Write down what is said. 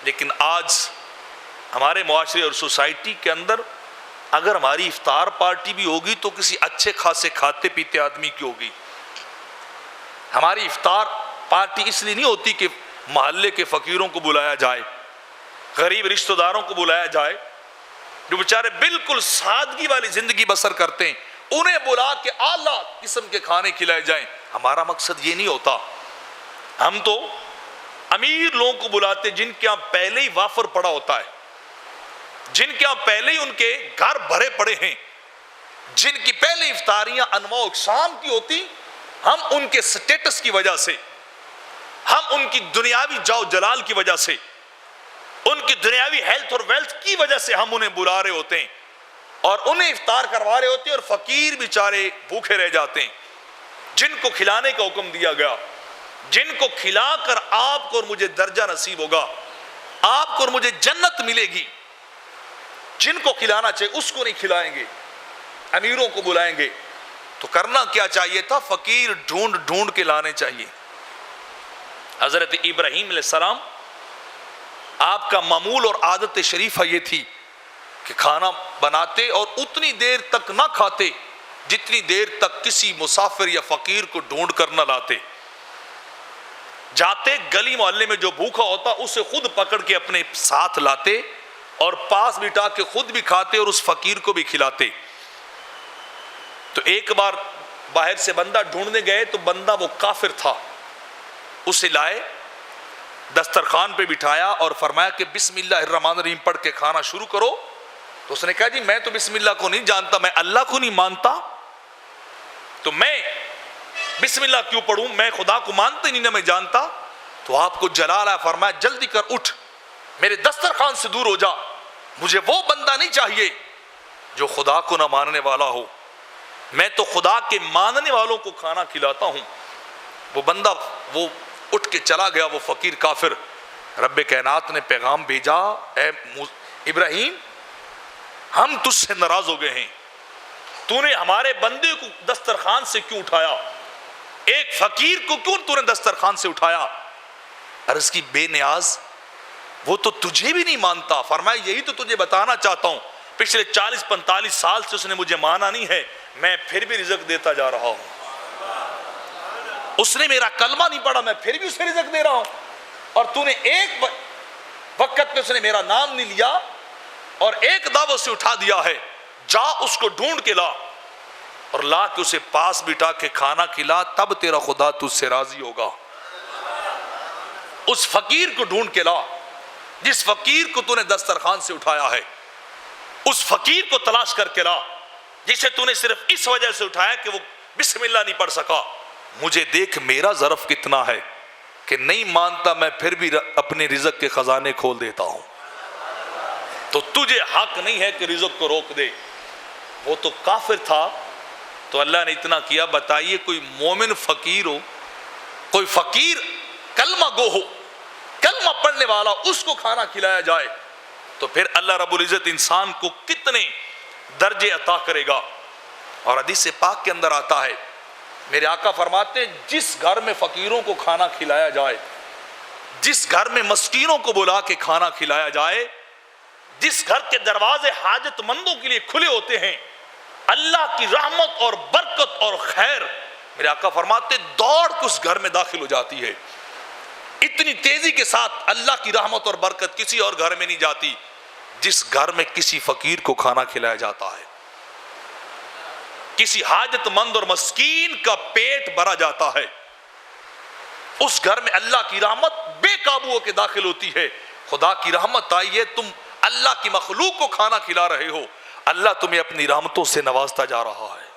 لیکن آج ہمارے معاشرے اور سوسائٹی کے اندر اگر ہماری افطار پارٹی بھی ہوگی تو کسی اچھے خاصے کھاتے پیتے آدمی کی ہوگی. ہماری افطار پارٹی اس لیے نہیں ہوتی کہ محلے کے فقیروں کو بلایا جائے, غریب رشتہ داروں کو بلایا جائے جو بیچارے بالکل سادگی والی زندگی بسر کرتے ہیں, انہیں بلا کے اعلیٰ قسم کے کھانے کھلائے جائیں. ہمارا مقصد یہ نہیں ہوتا. ہم تو امیر لوگوں کو بلاتے جن کے یہاں پہلے ہی وافر پڑا ہوتا ہے, جن کے یہاں پہلے ہی ان کے گھر بھرے پڑے ہیں, جن کی پہلے افطاریاں انواع اقسام کی ہوتی. ہم ان کے سٹیٹس کی وجہ سے, ہم ان کی دنیاوی جاؤ جلال کی وجہ سے, ان کی دنیاوی ہیلتھ اور ویلتھ کی وجہ سے ہم انہیں بلا رہے ہوتے ہیں اور انہیں افطار کروا رہے ہوتے ہیں, اور فقیر بیچارے بھوکے رہ جاتے ہیں. جن کو کھلانے کا حکم دیا گیا, جن کو کھلا کر آپ کو اور مجھے درجہ نصیب ہوگا, آپ کو اور مجھے جنت ملے گی, جن کو کھلانا چاہیے اس کو نہیں کھلائیں گے, امیروں کو بلائیں گے. تو کرنا کیا چاہیے تھا؟ فقیر ڈھونڈ ڈھونڈ کے لانے چاہیے. حضرت ابراہیم علیہ السلام آپ کا معمول اور عادت شریفہ یہ تھی کہ کھانا بناتے اور اتنی دیر تک نہ کھاتے جتنی دیر تک کسی مسافر یا فقیر کو ڈھونڈ کر نہ لاتے. جاتے گلی محلے میں جو بھوکا ہوتا اسے خود پکڑ کے اپنے ساتھ لاتے اور پاس بٹھا کے خود بھی کھاتے اور اس فقیر کو بھی کھلاتے. تو ایک بار باہر سے بندہ ڈھونڈنے گئے تو بندہ وہ کافر تھا. اسے لائے, دسترخوان پہ بٹھایا اور فرمایا کہ بسم اللہ الرحمن الرحیم پڑھ کے کھانا شروع کرو. تو اس نے کہا جی میں تو بسم اللہ کو نہیں جانتا, میں اللہ کو نہیں مانتا, تو میں بسم اللہ کیوں پڑھوں, میں خدا کو مانتا ہی نہیں نہ میں جانتا. تو آپ کو جلال آیا, فرمایا جلدی کر اٹھ, میرے دسترخوان سے دور ہو جا, مجھے وہ بندہ نہیں چاہیے جو خدا کو نہ ماننے والا ہو, میں تو خدا کے ماننے والوں کو کھانا کھلاتا ہوں. وہ بندہ وہ اٹھ کے چلا گیا, وہ فقیر کافر. رب کائنات نے پیغام بھیجا, اے ابراہیم ہم تجھ سے ناراض ہو گئے ہیں, تو نے ہمارے بندے کو دسترخوان سے کیوں اٹھایا, ایک فقیر کو کیوں تو نے دسترخوان سے اٹھایا؟ عرض کی بے نیاز وہ تو تجھے بھی نہیں مانتا. فرمایا یہی تو تجھے بتانا چاہتا ہوں, پچھلے 40-45 سال سے اس نے مجھے مانا نہیں ہے, میں پھر بھی رزق دیتا جا رہا ہوں. اس نے میرا کلمہ نہیں پڑھا, میں پھر بھی اسے رزق دے رہا ہوں, اور تو نے ایک وقت پہ اس نے میرا نام نہیں لیا اور ایک دعوت سے اٹھا دیا ہے. جا اس کو ڈھونڈ کے لا اور لا کے اسے پاس بٹھا کے کھانا کھلا, تب تیرا خدا تجھ سے راضی ہوگا. اس فقیر کو ڈھونڈ کے لا جس فقیر کو تو نے دسترخوان سے اٹھایا ہے, اس فقیر کو تلاش کر کے لا جسے تو نے صرف اس وجہ سے اٹھایا کہ وہ بسم اللہ نہیں پڑھ سکا. مجھے دیکھ میرا ظرف کتنا ہے کہ نہیں مانتا, میں پھر بھی اپنے رزق کے خزانے کھول دیتا ہوں, تو تجھے حق نہیں ہے کہ رزق کو روک دے. وہ تو کافر تھا, تو اللہ نے اتنا کیا. بتائیے کوئی مومن فقیر ہو, کوئی فقیر کلمہ گو ہو, کلمہ پڑھنے والا, اس کو کھانا کھلایا جائے تو پھر اللہ رب العزت انسان کو کتنے درجے عطا کرے گا. اور حدیث پاک کے اندر آتا ہے, میرے آقا فرماتے ہیں جس گھر میں فقیروں کو کھانا کھلایا جائے, جس گھر میں مسکینوں کو بلا کے کھانا کھلایا جائے, جس گھر کے دروازے حاجت مندوں کے لیے کھلے ہوتے ہیں, اللہ کی رحمت اور برکت اور خیر میرے آقا فرماتے دوڑ کے اس گھر میں داخل ہو جاتی ہے. اتنی تیزی کے ساتھ اللہ کی رحمت اور برکت کسی اور گھر میں نہیں جاتی جس گھر میں کسی فقیر کو کھانا کھلایا جاتا ہے, کسی حاجت مند اور مسکین کا پیٹ بھرا جاتا ہے. اس گھر میں اللہ کی رحمت بے قابو ہو کے داخل ہوتی ہے. خدا کی رحمت آئی ہے, تم اللہ کی مخلوق کو کھانا کھلا رہے ہو, اللہ تمہیں اپنی رحمتوں سے نوازتا جا رہا ہے.